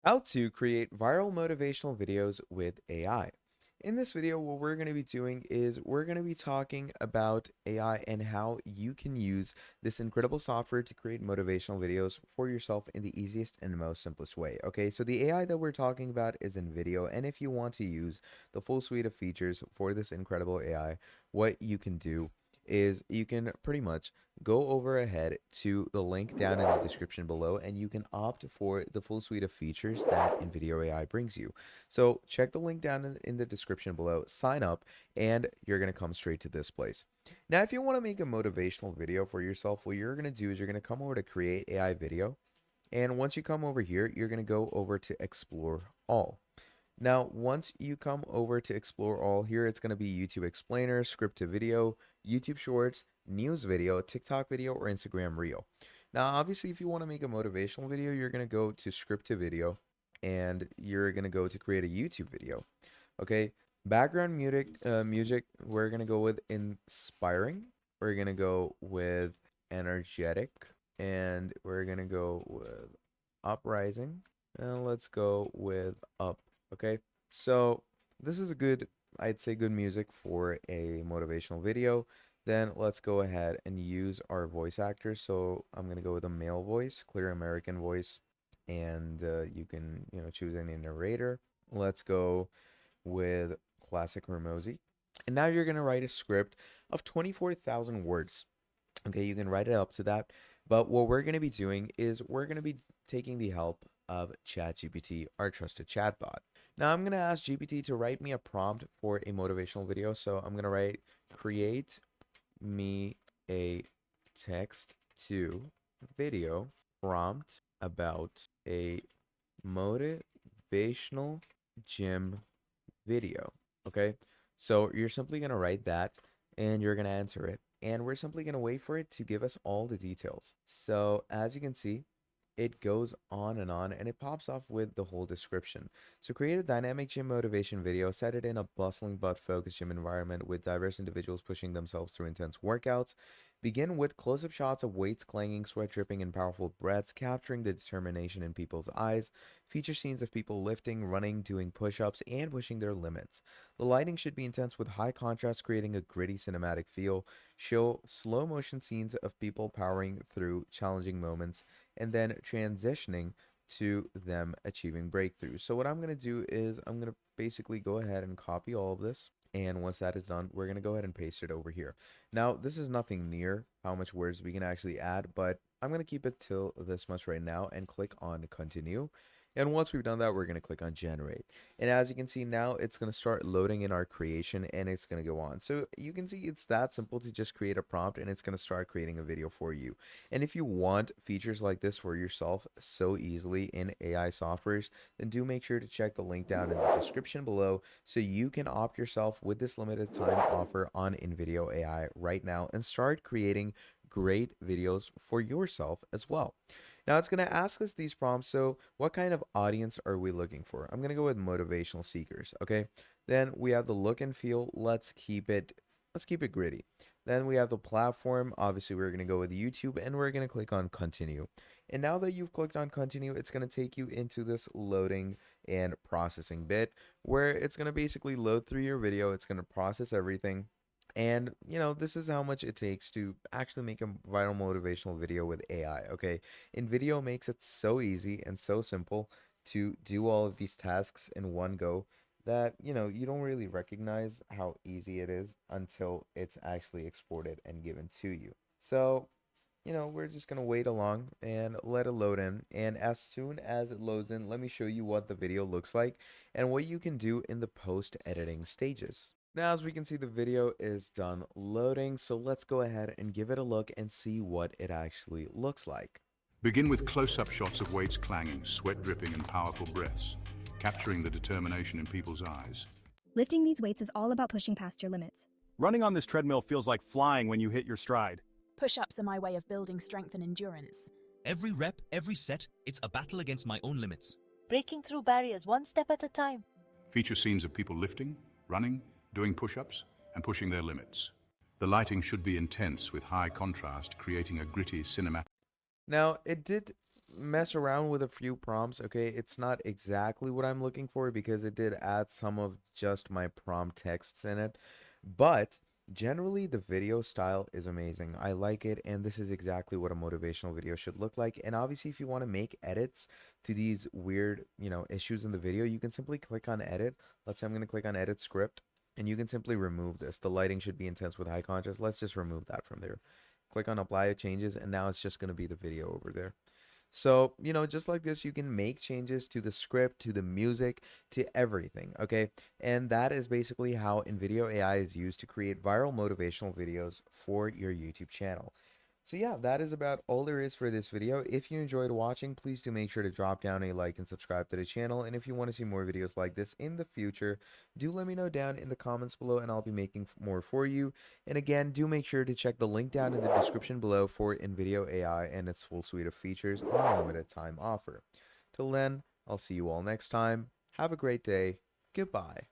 How to create viral motivational videos with AI. In this video, what we're going to be doing is we're going to be talking about AI and how you can use this incredible software to create motivational videos for yourself in the easiest and most simplest way. Okay, so the AI that we're talking about is Invideo, and if you want to use the full suite of features for this incredible AI, what you can do is you can pretty much go over ahead to the link down in the description below and you can opt for the full suite of features that Invideo AI brings you. So check the link down in the description below, sign up, and you're going to come straight to this place. Now, if you want to make a motivational video for yourself, what you're going to do is you're going to come over to Create AI Video. And once you come over here, you're going to go over to Explore All. Now, once you come over to Explore All here, it's going to be YouTube Explainer, Script to Video, YouTube Shorts, News Video, TikTok Video, or Instagram Reel. Now, obviously, if you want to make a motivational video, you're going to go to Script to Video, and you're going to go to create a YouTube video. Okay, background music, we're going to go with inspiring. We're going to go with energetic, and we're going to go with uprising. And let's go with up. Okay, so this is a good, I'd say, good music for a motivational video. Then let's go ahead and use our voice actors. So I'm gonna go with a male voice, clear American voice, and you can, choose any narrator. Let's go with classic Ramosi. And now you're gonna write a script of 24,000 words. Okay, you can write it up to that. But what we're going to be doing is we're going to be taking the help of ChatGPT, our trusted chatbot. Now, I'm going to ask GPT to write me a prompt for a motivational video. So I'm going to write, create me a text to video prompt about a motivational gym video. Okay, so you're simply going to write that and you're going to enter it. And we're simply going to wait for it to give us all the details. So as you can see, it goes on and it pops off with the whole description. So create a dynamic gym motivation video, set it in a bustling but focused gym environment with diverse individuals pushing themselves through intense workouts. Begin with close-up shots of weights clanging, sweat dripping, and powerful breaths, capturing the determination in people's eyes. Feature scenes of people lifting, running, doing push-ups, and pushing their limits. The lighting should be intense with high contrast, creating a gritty cinematic feel. Show slow motion scenes of people powering through challenging moments and then transitioning to them achieving breakthroughs. So what I'm going to do is I'm going to basically go ahead and copy all of this. And once that is done, we're going to go ahead and paste it over here. Now, this is nothing near how much words we can actually add, but I'm going to keep it till this much right now and click on continue. And once we've done that, we're going to click on generate. And as you can see now, it's going to start loading in our creation and it's going to go on. So you can see it's that simple to just create a prompt and it's going to start creating a video for you. And if you want features like this for yourself so easily in AI softwares, then do make sure to check the link down in the description below so you can opt yourself with this limited time offer on Invideo AI right now and start creating great videos for yourself as well. Now it's going to ask us these prompts. So what kind of audience are we looking for? I'm going to go with motivational seekers. Okay. Then we have the look and feel. Let's keep it gritty. Then we have the platform. Obviously, we're going to go with YouTube and we're going to click on continue. And now that you've clicked on continue, it's going to take you into this loading and processing bit where it's going to basically load through your video. It's going to process everything. And, this is how much it takes to actually make a viral motivational video with AI, okay? InVideo makes it so easy and so simple to do all of these tasks in one go that, you don't really recognize how easy it is until it's actually exported and given to you. So, we're just going to wait along and let it load in. And as soon as it loads in, let me show you what the video looks like and what you can do in the post-editing stages. Now, as we can see, the video is done loading, so let's go ahead and give it a look and see what it actually looks like. Begin with close-up shots of weights clanging, sweat dripping, and powerful breaths, capturing the determination in people's eyes. Lifting these weights is all about pushing past your limits. Running on this treadmill feels like flying when you hit your stride. Push-ups are my way of building strength and endurance. Every rep, every set, it's a battle against my own limits. Breaking through barriers one step at a time. Feature scenes of people lifting, running, doing push-ups, and pushing their limits. The lighting should be intense with high contrast, creating a gritty cinematic. Now, it did mess around with a few prompts, okay? It's not exactly what I'm looking for because it did add some of just my prompt texts in it. But generally, the video style is amazing. I like it, and this is exactly what a motivational video should look like. And obviously, if you want to make edits to these weird, issues in the video, you can simply click on edit. Let's say I'm going to click on edit script, and you can simply remove this. The lighting should be intense with high contrast. Let's just remove that from there. Click on apply changes, and now it's just going to be the video over there. So, just like this, you can make changes to the script, to the music, to everything, okay? And that is basically how Invideo AI is used to create viral motivational videos for your YouTube channel. So yeah, that is about all there is for this video. If you enjoyed watching, please do make sure to drop down a like and subscribe to the channel. And if you want to see more videos like this in the future, do let me know down in the comments below and I'll be making more for you. And again, do make sure to check the link down in the description below for Invideo AI and its full suite of features on a limited time offer. Till then, I'll see you all next time. Have a great day. Goodbye.